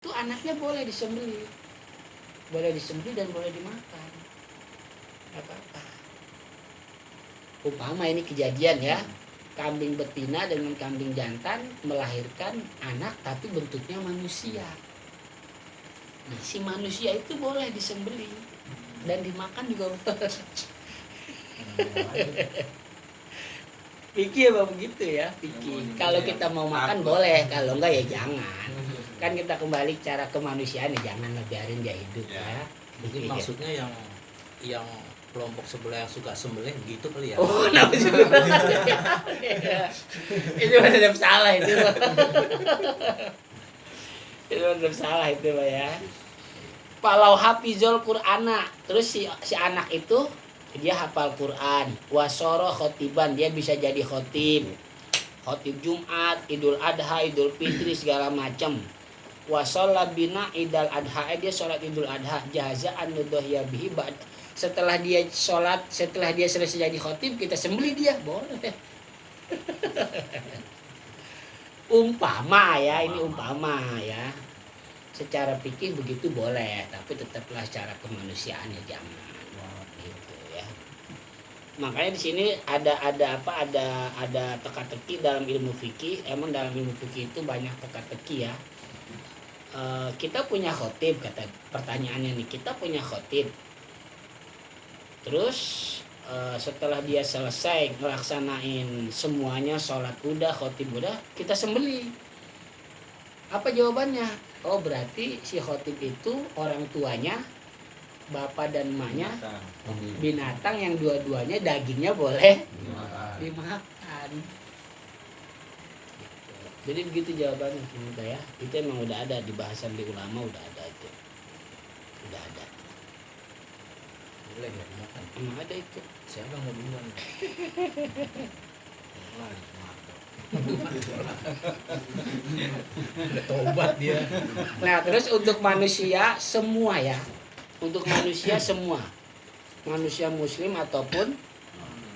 itu anaknya boleh disembelih dan boleh dimakan, nggak apa-apa. Umpama ini kejadian ya, kambing betina dengan kambing jantan melahirkan anak tapi bentuknya manusia. Nah, si manusia itu boleh disembelih dan dimakan juga boleh. Pikir apa begitu ya, pikir. Kalau kita mau makan boleh, kalau enggak ya jangan. Kan kita kembali cara kemanusiaan ya, jangan biarin dia hidup ya. Mungkin maksudnya yang kelompok sebelah yang suka sembelih gitu kali ya. Oh, itu tetap salah itu. Itu tetap salah itu Pak ya. Palau hafizul Qur'ana, terus si anak itu dia hafal Quran, wasoro khotiban, dia bisa jadi khotib Jumat, Idul Adha, Idul Fitri segala macam. Wasolat bina Idul Adha, dia sholat Idul Adha jazaan nudhohya bihi. Setelah dia sholat, setelah dia selesai jadi khotib, kita sembelih dia, boleh. Umpama ya, ini umpama ya. Secara fikih begitu boleh, tapi tetaplah secara kemanusiaan ya jangan. Gitu ya. Makanya di sini ada teka-teki dalam ilmu fikih. Emang dalam ilmu fikih itu banyak teka-teki ya. Kita punya khotib, kata pertanyaannya nih, kita punya khotib. Terus setelah dia selesai ngelaksanain semuanya, sholat udah, khotib udah, kita sembelih. Apa jawabannya? Oh, berarti si khotib itu orang tuanya, bapak dan emaknya binatang yang dua-duanya dagingnya boleh dimakan. Jadi begitu jawabannya semoga ya. Itu emang udah ada di bahasan di ulama, udah ada itu. Udah ada. Boleh ya dimakan. Emang ada itu. Siapa yang mau duluan? Tobat dia. Nah, terus untuk manusia semua ya. Untuk manusia semua. Manusia muslim ataupun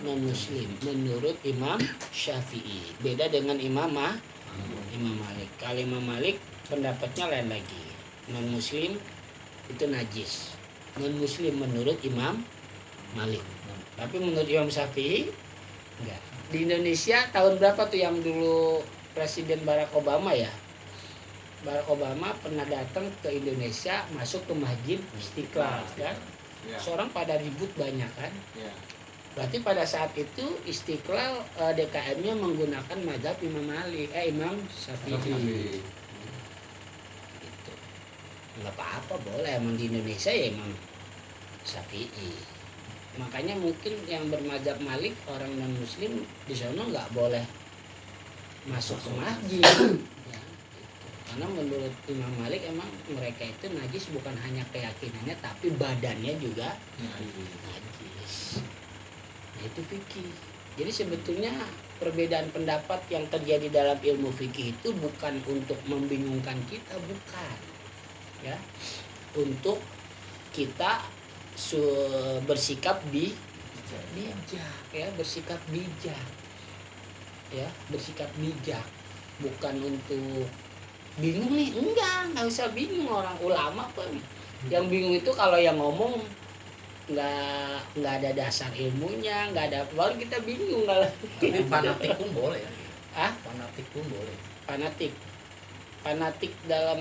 non muslim menurut Imam Syafi'i. Beda dengan Imam Malik. Kalau Imam Malik pendapatnya lain lagi. Non muslim itu najis. Non muslim menurut Imam Malik. Tapi menurut Imam Syafi'i enggak. Di Indonesia tahun berapa tuh yang dulu Presiden Barack Obama ya? Barack Obama pernah datang ke Indonesia, masuk ke Masjid Istiqlal kan? Ya. Seorang pada ribut banyak kan? Ya. Berarti pada saat itu Istiqlal DKM-nya menggunakan mazhab Imam Syafi'i. Gitu. Enggak apa-apa, boleh emang di Indonesia ya Imam Syafi'i. Makanya mungkin yang bermazhab Malik orang non muslim di sana nggak boleh masuk ke masjid ya, gitu. Karena menurut Imam Malik emang mereka itu najis bukan hanya keyakinannya tapi badannya juga najis. Nah itu fikih. Jadi sebetulnya perbedaan pendapat yang terjadi dalam ilmu fikih itu bukan untuk membingungkan kita, bukan ya, untuk kita bersikap bijak ya, bersikap bijak, bukan untuk bingung nih, enggak usah bingung. Orang ulama pun yang bingung itu kalau yang ngomong nggak ada dasar ilmunya, nggak ada, baru kita bingung. Kalau fanatik pun boleh ya. Fanatik dalam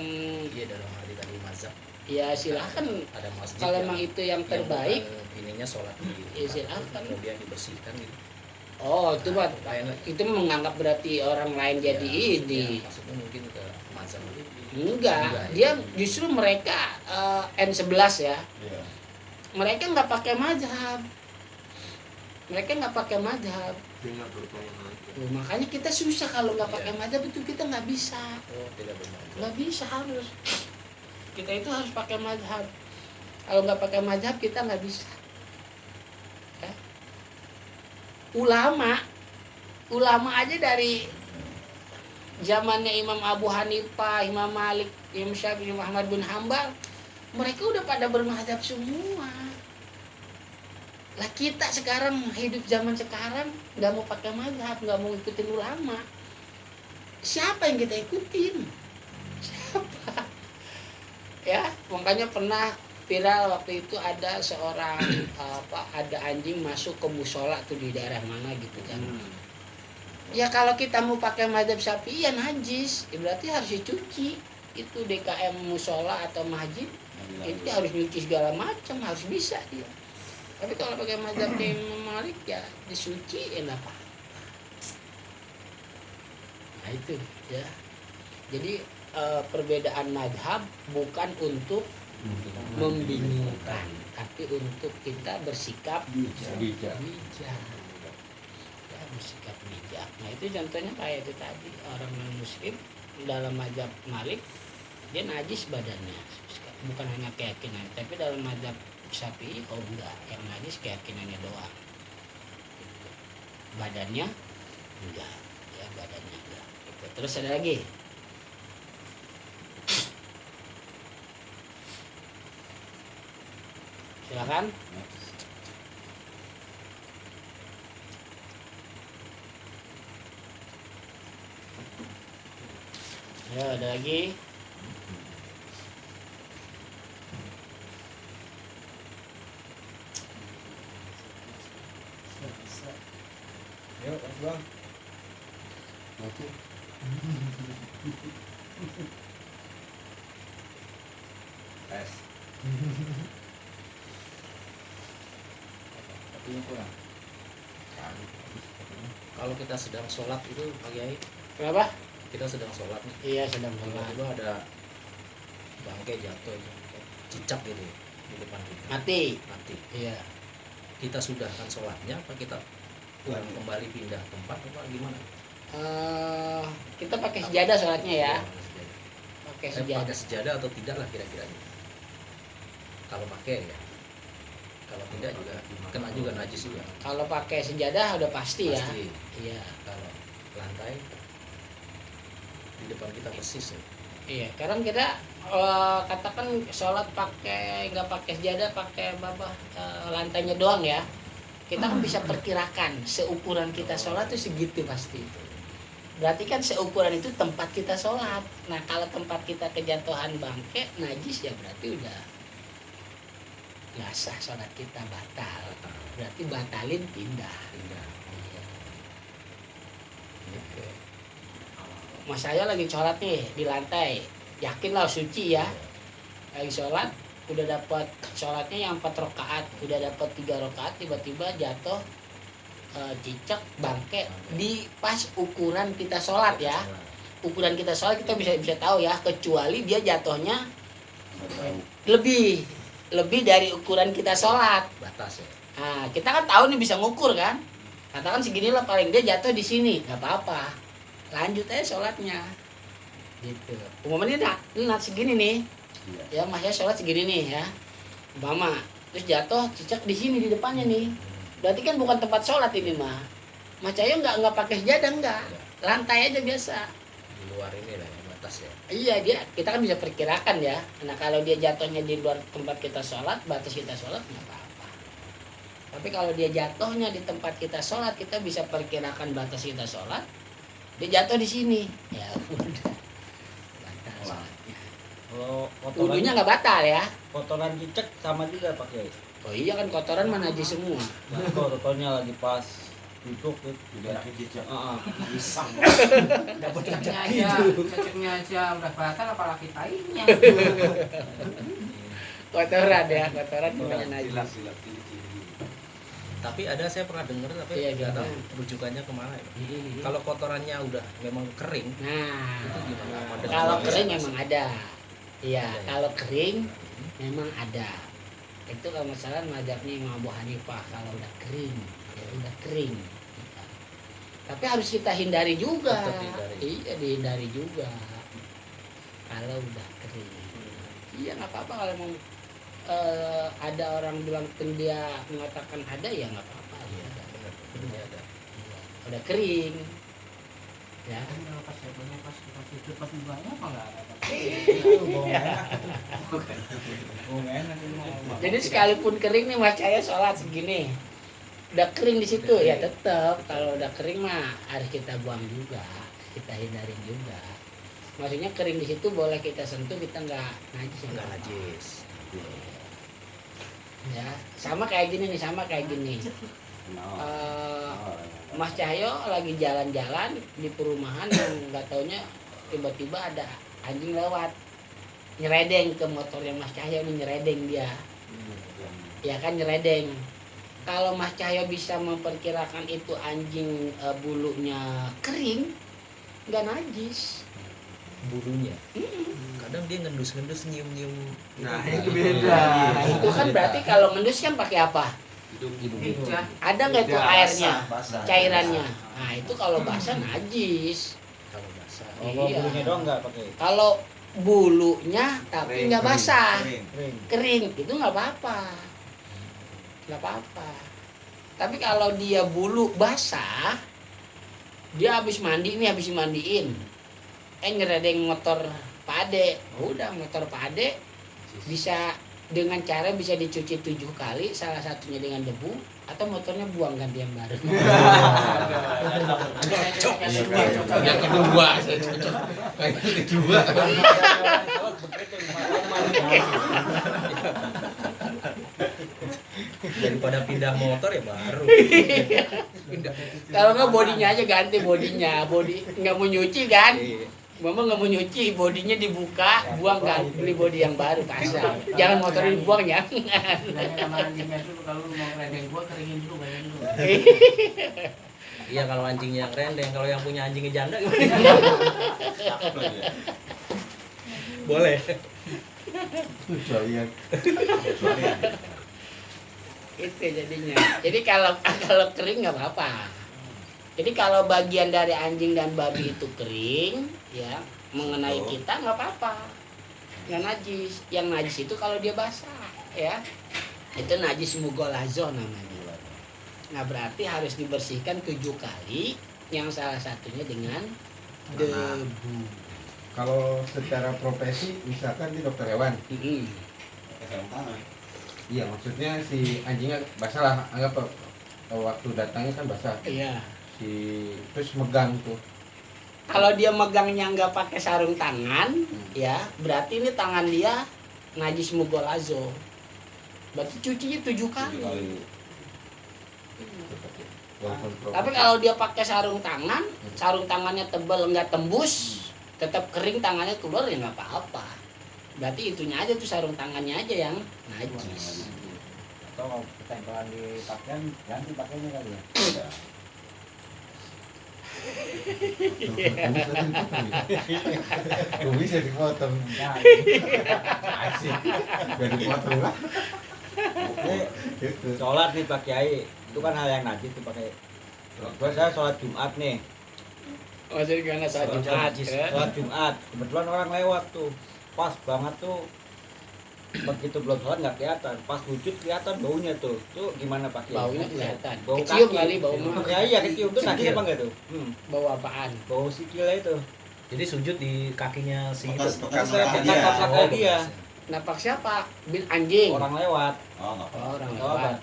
arti tadi mazhab. Ya silahkan, ada masjid kalau memang itu yang terbaik ininya sholat ya silahkan, kemudian dibersihkan gitu. Oh itu Pak, itu menganggap berarti orang lain jadi ini. Maksudnya mungkin ke mazhab. Enggak, dia justru mereka N11 ya. Mereka nggak pakai mazhab. Makanya kita susah kalau nggak pakai mazhab, itu kita nggak bisa. Oh, tidak benar. Nggak bisa, harus. Kita itu harus pakai mazhab. Kalau nggak pakai mazhab kita nggak bisa. Ya. Ulama aja dari zamannya Imam Abu Hanifah, Imam Malik, Imam Syafi'i, Imam Ahmad bin Hambal, mereka udah pada bermazhab semua. Lah kita sekarang hidup zaman sekarang nggak mau pakai mazhab, nggak mau ikutin ulama. Siapa yang kita ikutin? Siapa? Ya, makanya pernah viral waktu itu ada seorang ada anjing masuk ke musola tuh di daerah mana gitu kan. Ya kalau kita mau pakai mazhab Syafi'i ya najis, ya berarti harus dicuci. Itu DKM musola atau masjid itu harus nyuci segala macam, harus bisa dia. Tapi kalau pakai mazhab Imam Malik ya disuci ya enggak apa. Nah itu ya. Jadi perbedaan mazhab bukan untuk membingungkan, tapi untuk kita bersikap bijak. Ya, bersikap bijak. Nah itu contohnya kayak itu tadi, orang non muslim dalam mazhab Malik dia najis badannya, bukan hanya keyakinan, tapi dalam mazhab Syafi'i enggak, yang najis keyakinannya doang. Gitu. Badannya enggak, ya badannya enggak. Gitu. Terus ada lagi. Silakan. Ya, ada lagi. Yuk, Bang. Oke. Tes. Tapi yang kurang. Kalau kita sedang sholat itu Pak Kiai, Kenapa? kita sedang sholat nih, Iya, sedang sholat. tiba-tiba ada bangkai jatuh ya, cicak gitu ya, di depan kita, Mati. mati. Iya. Kita sudahkan sholatnya apa kita ulang kembali pindah tempat apa gimana? Kita pakai sejadah sholatnya ya. Pakai Pakai sejadah. sejadah atau tidak lah kira-kira. Kalau pakai ya, kalau tidak juga kena juga najis juga. Kalau pakai sejadah udah pasti ya. Pasti. Iya. Kalau lantai di depan kita persis ya. Iya. Karena kita katakan sholat nggak pakai sejadah, pakai lantainya doang ya. Kita kan bisa perkirakan seukuran kita sholat tuh segitu pasti. Berarti kan seukuran itu tempat kita sholat. Nah kalau tempat kita kejatuhan bangke najis ya berarti udah nggak sah, sholat kita batal. Berarti batalin pindah. Pindah. Iya. Oke. Mas saya lagi sholat nih di lantai, yakinlah suci ya. Lagi sholat, udah dapat sholatnya yang 4 rakaat, udah dapat 3 rakaat, tiba-tiba jatuh cicak bangke di pas ukuran kita sholat ya. Ukuran kita sholat kita bisa tahu ya, kecuali dia jatuhnya lebih dari ukuran kita sholat. Batas ya. Nah, kita kan tahu nih bisa ngukur kan. Katakan segini lah paling dia jatuh di sini, nggak apa-apa. Lanjut aja sholatnya. Gitu. Umumnya ini segini nih. Ya, masnya sholat segini nih ya. Umpama terus jatuh cicak di sini di depannya nih. Berarti kan bukan tempat sholat ini mah. Mas Cahyo nggak pakai sejadah enggak. Lantai aja biasa. Di luar ini lah ya, batas ya. Iya, kita kan bisa perkirakan ya. Nah kalau dia jatuhnya di luar tempat kita sholat, batas kita sholat nggak apa-apa. Tapi kalau dia jatuhnya di tempat kita sholat, kita bisa perkirakan batas kita sholat. Dia jatuh di sini, ya udah batal sholatnya. Kalau Wudunya nggak batal ya. kotoran cicak sama juga pakai. Oh iya kan kotoran mana najis semua. Nah, kotornya lagi pas duduk gitu. Tidak cicak. Bisa. Cacingnya aja udah batal apalagi tainya. Kotoran ya, kotoran namanya najis. Tapi ada saya pernah dengar tapi Iya, nggak tahu gimana? rujukannya kemana ya. Kalau kotorannya udah memang kering, Nah, itu gimana? Ada kalau juga kering ya? memang ada. Iya, Ada ya? kalau kering memang ada. Itu kalau masalah mazhabnya Imam Abu Hanifah, kalau udah kering, ya udah kering. Tapi harus kita hindari juga. Tetap dihindari. Iya, dihindari juga. Kalau udah kering. Iya, nggak apa-apa kalau mau ada orang bilang dia mengatakan ada ya nggak apa-apa. Iya, benar. Ini ada. Iya, udah kering. Ya. Kalau pas jatuhnya pas kita sujud pas bukanya apa enggak ada. Bohong enak ini mah. Jadi sekalipun kering nih Mas Cahyo sholat segini, udah kering di situ ya tetap kalau udah kering mah harus kita buang juga, kita hindarin juga. Maksudnya kering di situ boleh kita sentuh, kita nggak najis. Enggak najis. Ya, sama kayak gini nih, Mas Cahyo lagi jalan-jalan di perumahan yang nggak taunya tiba-tiba ada anjing lewat, nyeredeng ke motornya Mas Cahyo nih, nyeredeng dia. Ya kan, nyeredeng. Kalau Mas Cahyo bisa memperkirakan itu anjing bulunya kering, nggak najis. Bulunya. Kadang dia ngendus-ngendus nyium-nyium. Nah, gitu. itu beda. Nah, itu kan berarti kalau mendus kan pakai apa? Hidung. Lincah. Ada nggak tuh Beda, airnya, basah. cairannya? Nah itu kalau basah najis. Kalau basah. Oh, kalau Iya. bulunya doang nggak pakai? Kalau bulunya tapi Kering, nggak basah, Kering. kering, itu nggak apa-apa, nggak apa-apa. Tapi kalau dia bulu basah, dia habis mandi nih, habis dimandiin, nyeredeng motor Pak Ade, udah motor Pak Ade bisa dengan cara bisa dicuci 7 kali, salah satunya dengan debu, atau motornya buang ganti yang baru. Yang kedua saya cocok. Kayak kedua. Daripada pindah motor ya baru. Kalau nggak bodinya aja ganti, bodinya, body nggak mau nyuci kan? Mama nggak mau nyuci, bodinya dibuka, buang kan, beli bodi yang baru pasang. Jangan motornya dibuang ya. Bilangnya sama anjingnya tuh kalau lu mau ngeredeng gua keringin dulu, bayangin dulu. Iya kalau anjingnya yang rendeng, kalau yang punya anjingnya janda gimana? Boleh. Kecualian. Itu jadinya. Jadi kalau kering nggak apa-apa. Jadi kalau bagian dari anjing dan babi itu kering, ya mengenai kita nggak apa-apa, nggak najis. Yang najis itu kalau dia basah, ya itu najis mugolazo namanya. Nah berarti harus dibersihkan 7 kali, yang salah satunya dengan debu. Kalau secara profesi misalkan di dokter hewan, Sarung tangan. iya maksudnya si anjingnya basah lah, anggap waktu datangnya kan basah, Iya. terus megang tuh. Kalau dia megangnya nggak pakai sarung tangan, ya berarti ini tangan dia najis mugolazo. Berarti cucinya 7 kali. Walaupun Tapi kalau dia pakai sarung tangannya tebal nggak tembus, tetap kering tangannya keluar ya nggak apa-apa. Berarti itunya aja tuh, sarung tangannya aja yang najis. Atau kalau ketempelan di pakaian, ganti pakaiannya kali ya. Gue bisa dipotong. Asik. Gak dipotong lah. Gitu. Sholat nih Pak Kiai, itu kan hal yang najis tuh pakai. Saya sholat Jumat nih, Maksudnya gimana saat Sholat Jumat? najis. Ya? sholat Jumat. Kebetulan orang lewat tuh, pas banget tuh. Begitu belum sholat nggak kelihatan, pas wujud kelihatan baunya tuh gimana Pak Kiai? Baunya kelihatan. Bau Kecium kaki. kali bau mah. Ya iya kecium tuh najis apa enggak tuh? Bau apaan? Bau sikilnya itu. Jadi sujud di kakinya si itu. Bekas Bekas dia. kaki dia. Napak siapa? Anjing. Orang lewat. Oh, orang Oh, apa? lewat.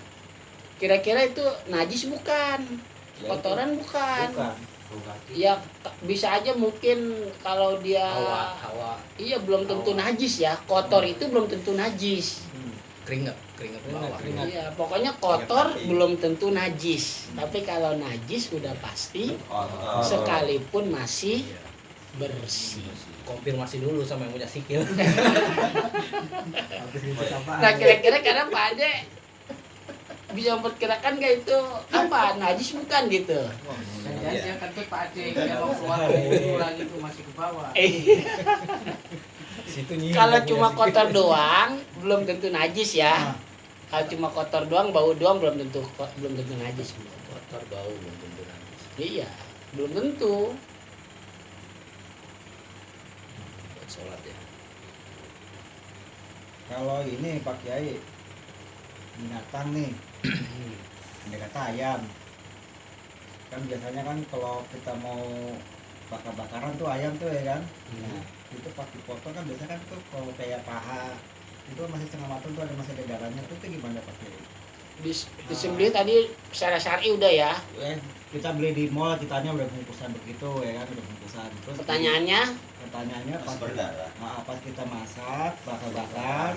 Kira-kira itu najis bukan? Ya, Kotoran itu. bukan? Bukan. Ya bisa aja mungkin kalau dia Hawa iya belum tentu najis ya. Kotor itu belum tentu najis. keringat bawah. Keringat. Iya, pokoknya kotor Keringat. belum tentu najis. Tapi kalau najis udah pasti, sekalipun masih Iya. bersih. Konfirmasi dulu sama yang punya sikil. Habis ribut apaan? Nah kira-kira karena Pak Ade bisa memperkirakan gak itu apa najis bukan gitu? Jangan dia kentut Pak Aceh, dia mau keluar dulu lagi tuh masih ke bawah. Situ Kalau cuma kotor doang belum tentu najis ya. Kalau cuma kotor doang, bau doang belum tentu najis. kotor bau belum tentu najis. Iya, belum tentu. Buat sholat ya. Kalau ini Pak Kiai binatang nih, ada kata ayam. Kan biasanya kan kalau kita mau bakar-bakaran tuh ayam tuh ya kan. Nah, itu pas dipotong kan biasanya kan tuh kalau kayak paha itu masih setengah matang tuh ada masih ada darahnya tuh gimana Pak Kiai? disembelih tadi secara syar'i udah ya. Kita beli di mall, kitanya udah bungkusan begitu ya kan, udah bungkusan. Terus Pertanyaannya pas kita masak, bakar,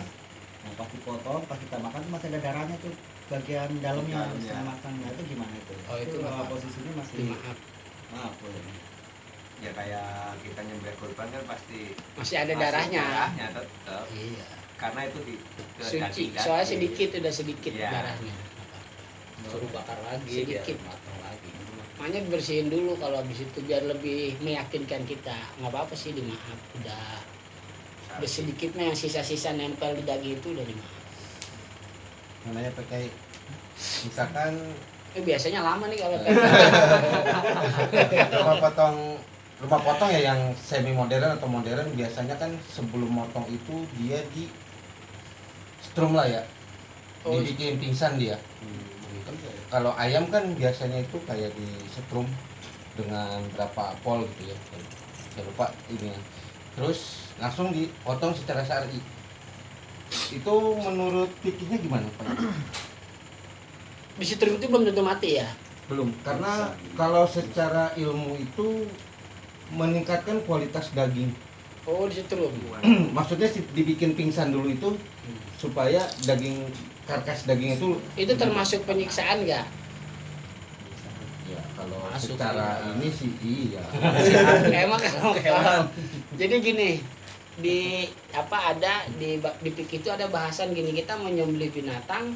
nah pas dipotong, pas kita makan tuh masih ada darahnya tuh bagian dalamnya setengah matang. Nah itu gimana itu? Oh, itu apa? Posisinya masih maaf boleh. Ya kayak kita nyembelih kurban kan pasti masih ada masih darahnya. darahnya tetap. Iya. Karena itu di Suci, soalnya sedikit udah sedikit Iya. darahnya. Suruh bakar lagi biar Sedikit. matang lagi. Makanya bersihin dulu kalau habis itu biar lebih meyakinkan kita. Nggak apa-apa sih dimaaf, udah sedikitnya yang sisa-sisa nempel di daging itu udah dimaaf. namanya pakai misalkan Biasanya lama nih kalau rumah potong ya yang semi modern atau modern biasanya kan sebelum motong itu dia di strum lah ya, Oh. dibikin pingsan dia. Kalau ayam kan biasanya itu kayak di setrum dengan berapa pol gitu ya, saya lupa ini. Terus langsung dipotong secara syar'i. Itu menurut fikihnya gimana Pak? di setrum itu belum tentu mati ya. Belum, karena kalau secara ilmu itu meningkatkan kualitas daging. Oh, di setrum. Maksudnya dibikin pingsan dulu itu supaya karkas daging itu Termasuk penyiksaan nggak? ya kalau Masuk secara sih, ini sih iya. Emang kalau jadi gini, di fikih itu ada bahasan gini, kita menyembelih binatang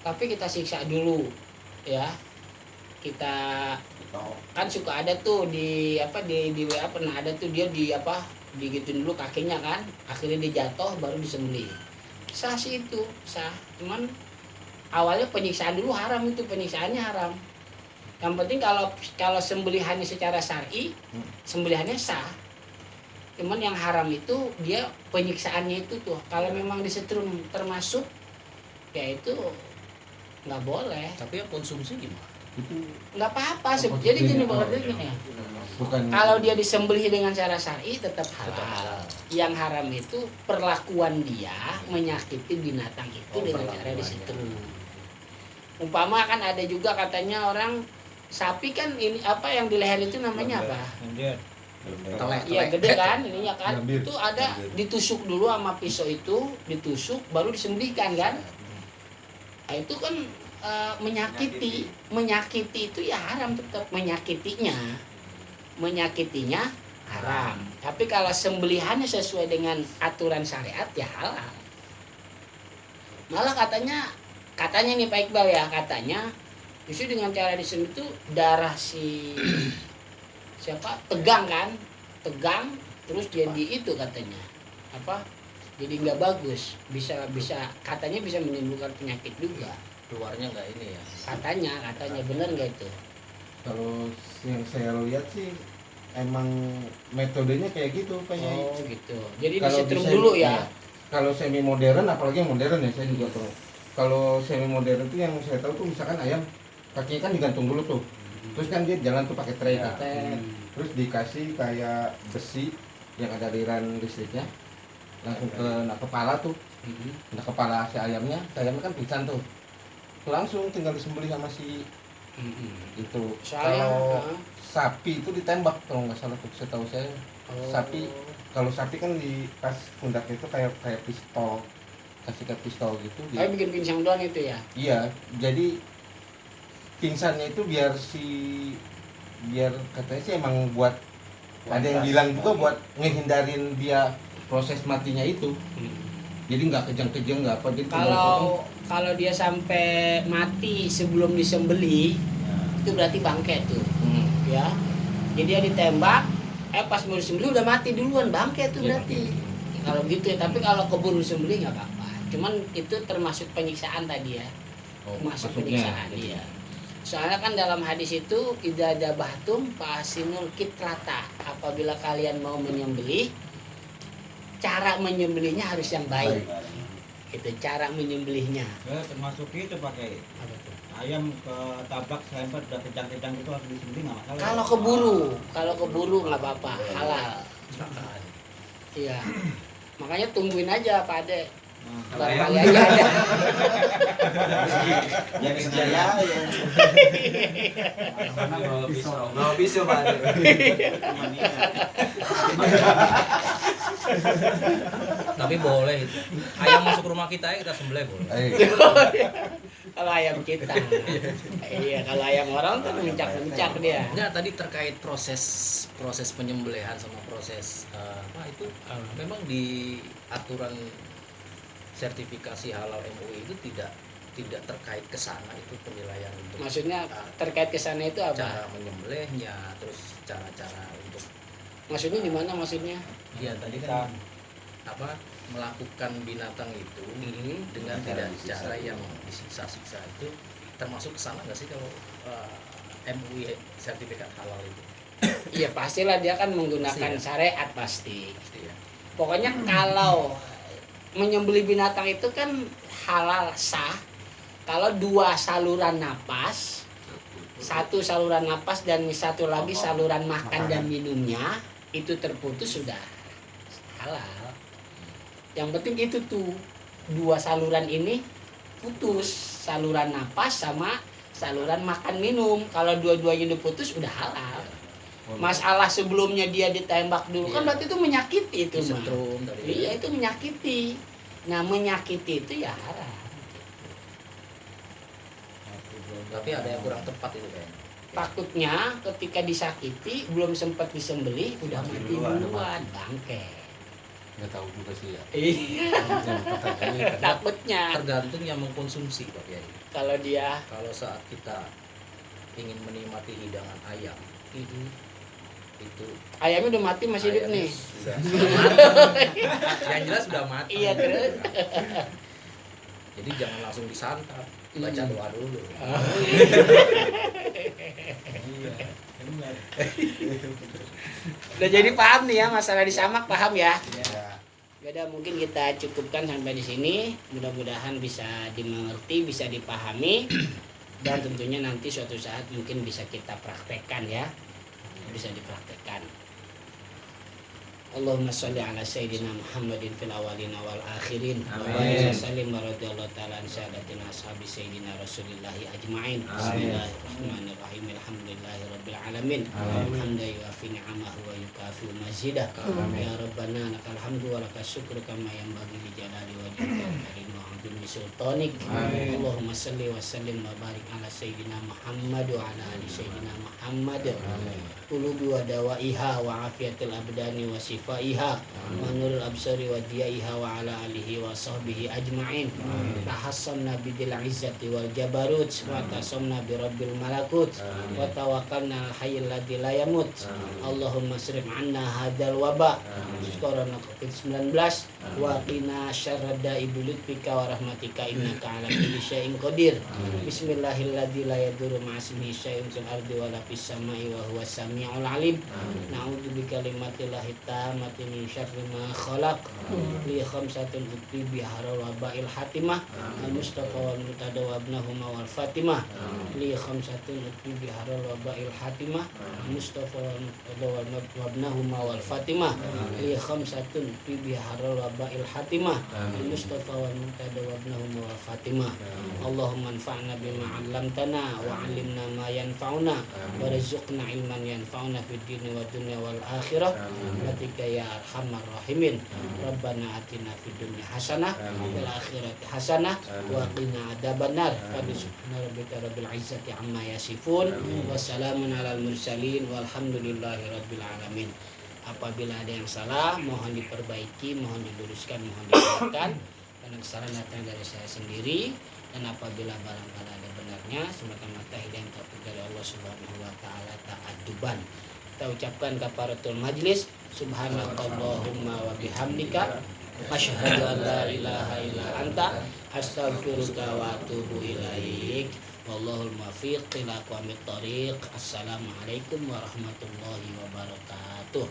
tapi kita siksa dulu ya. Kita kan suka ada tuh di WA pernah ada tuh dia digituin dulu kakinya kan, akhirnya dia jatuh baru disembelih. Sah sih itu, sah. Cuman awalnya penyiksaan dulu haram, itu penyiksaannya haram. Yang penting kalau sembelihannya secara syar'i, sembelihannya sah. Cuman yang haram itu dia penyiksaannya itu tuh. Kalau memang disetrum termasuk ya itu nggak boleh. Tapi yang konsumsi gimana? Itu Nggak apa-apa. Oh, Jadi gini oh, Bang, iya. gini ya. bukan Kalau dia disembelih dengan cara syar'i tetap Tetap halal. halal. Yang haram itu perlakuan dia menyakiti binatang itu Oh, dengan cara perlakuannya. disetrum. Umpama kan ada juga katanya orang sapi kan ini yang di leher itu namanya apa? Telek, Iya telek. gede kan ininya kan. Gambir. Itu ada ditusuk dulu sama pisau itu, ditusuk baru disembelihkan kan. Nah, itu kan menyakiti itu ya haram tetap, menyakitinya haram. Tapi kalau sembelihannya sesuai dengan aturan syariat ya halal. Malah katanya nih Pak Iqbal ya, katanya justru dengan cara disembelih itu darah si tegang terus jadi itu katanya jadi nggak bagus, bisa katanya bisa menimbulkan penyakit juga. Keluarnya nggak ini ya. Katanya bener nggak itu? kalau yang saya lihat sih emang metodenya kayak gitu Pak Yai. Oh gitu. Jadi Kalau disetrum bisa- dulu iya. ya. Kalau semi modern, apalagi yang modern ya, saya juga tahu. Kalau semi modern itu yang saya tahu tuh misalkan ayam kakinya kan digantung dulu tuh, terus kan dia jalan tuh pakai tray Ya. terus dikasih kayak besi yang ada aliran listriknya langsung ke kepala tuh, nah kepala si ayamnya kan pingsan tuh, langsung tinggal disembelih sama si itu. Soalnya Kalau sapi itu ditembak kalau nggak salah tuh, setahu saya. Sapi, kalau sapi kan di pas pundaknya itu kayak pistol, kasih ke pistol gitu. Tapi bikin pincang doang itu ya. Iya, jadi pingsannya itu biar katanya sih emang buat ada yang bilang juga buat ngehindarin dia proses matinya itu. Jadi nggak kejang-kejang nggak apa gitu. Kalau dia sampai mati sebelum disembelih itu berarti bangke tuh ya. Jadi dia ditembak pas mau disembelih udah mati duluan, bangke tuh berarti. Kalau gitu ya, tapi kalau keburu disembelih nggak apa-apa. Cuman itu termasuk penyiksaan tadi ya. Masuk penyiksaan dia. Soalnya kan dalam hadis itu idza dzabahtum fasinul kitrata. Apabila kalian mau menyembelih, cara menyembelihnya harus yang baik. Itu cara menyembelihnya. Termasuk itu pakai Apa tuh? ayam ke tabak sampai udah kejang-kejang itu harus disembelih nggak masalah. Kalau keburu nggak apa-apa, halal. Iya. Makanya tungguin aja Pak Ade. Ntar kali aja ada. Jadi sengaja ya. Mana bawa pisau? Bawa pisau Pak Ade. Tapi boleh itu. Ayam masuk rumah kita ya kita sembelih boleh. Kalau ayam kita. Iya, kalau ayam orang tuh mencak-mencak dia. Enggak, tadi terkait proses penyembelihan sama proses apa itu memang di aturan sertifikasi halal MUI itu tidak terkait ke sana itu penilaian untuk Maksudnya terkait ke sana itu apa? cara menyembelihnya, terus cara-cara untuk Maksudnya di mana maksudnya? ya tadi kan apa melakukan binatang itu dengan tidak cara yang disiksa-siksa itu termasuk ke sana nggak sih kalau MUI sertifikat halal itu? Iya pastilah dia kan menggunakan Pasti ya. syariat pasti. Pasti ya. Pokoknya kalau menyembelih binatang itu kan halal sah kalau dua saluran napas, satu saluran napas dan satu lagi saluran makan dan minumnya itu terputus sudah halal. Yang penting itu tuh dua saluran ini putus, saluran napas sama saluran makan minum. Kalau dua-duanya udah putus udah halal. Masalah sebelumnya dia ditembak dulu kan berarti itu menyakiti itu mah. Disetrum tadi. Iya itu menyakiti. Nah menyakiti itu ya haram. Tapi ada yang kurang tepat itu kayaknya. Takutnya ketika disakiti belum sempat disembelih udah mati duluan bangke. Nggak tahu juga sih ya. Iya. Pertanyaannya Takutnya Tergantung yang mengkonsumsi Pak Kiai. kalau dia Kalau saat kita ingin menikmati hidangan ayam itu ayamnya udah mati masih hidup ayamnya nih. sudah mati. Yang jelas sudah mati. Iya terus. Jadi jangan langsung disantap, baca doa dulu. Udah jadi paham nih ya masalah disamak paham ya. Ya. Yaudah mungkin kita cukupkan sampai di sini. Mudah-mudahan bisa dimengerti, bisa dipahami dan tentunya nanti suatu saat mungkin bisa kita praktekkan ya. Bisa dipraktekkan. Allahumma sholli ala sayyidina Muhammadin fil awwalin wal akhirin wa barik sallim wa radhiyallahu ta'ala an sadatina ashabi sayyidina Rasulillah ajma'in. Bismillahirrahmanirrahim. Alhamdulillahi rabbil alamin. Hamdan yuafi ni'amahu wa yukafi mazidah. Ya Rabbana lakal hamdu wa lakas syukru kama yanbaghi li jalali wajhika wa karim wa 'azimi sultanik. Allahumma sholli wa sallim wa barik ala sayyidina Muhammad wa ala ali sayyidina Muhammad. Qulubi wa dawaiha wa afiyatil abdani wa sifaiha wa nurul absari wa diyaiha wa ala alihi wa sahbihi ajma'in. Tahassanna bidil izzati wal jabarut wa tasamna bi rabbil malakut wa tawakkalna al hayyil ladzi la yamut. Allahumma srif 'anna hadzal waba corona COVID-19 wa qina syarra da'ibi lutfika wa rahmatika innaka 'ala kulli syai'in qadir. Bismillahilladzi la yadurru ma'asmihi syai'un fil ardi wa la fis sama'i wa huwas samiul alim. Na'udzu bikalimatillahi tammati min syarri ma khalaq. Li khamsatin uti biharal wabail hatimah al mustafa wal mutada wa ibnahuma wal fatimah. Li khamsatin uti biharal wabail hatimah al mustafa wal mutada wa ibnahuma wal fatimah. Li khamsatin uti biharal wabail hatimah al mustafa wal mutada wa ibnahuma wal fatimah. Allahumma anfa'na bima 'allamtana wa 'allimna ma yanfa'una warzuqna ilman yanfa'una fid dini wa dunya wal akhirah Rabbika ya arhamar rahimin. Rabbana atina fid dunya hasanah wal akhirati hasanah wa qina adzabannar. Subhana rabbika rabbil izzati amma yasifun wa salamun alal mursalin walhamdulillahi rabbil alamin. Apabila ada yang salah mohon diperbaiki, mohon diluruskan, mohon dibenarkan karena kesalahan datang dari saya sendiri. Dan apabila barangkali ada benarnya semata-mata hidayah taufik dari Allah Subhanahu wa taala ta'adduban. Kita ucapkan kafaratul majlis subhanakallahumma wa bihamdika asyhadu an la ilaha illa anta astaghfiruka wa atubu ilaik. Wallahul muwaffiq ila aqwamit thoriq. Assalamualaikum warahmatullahi wabarakatuh.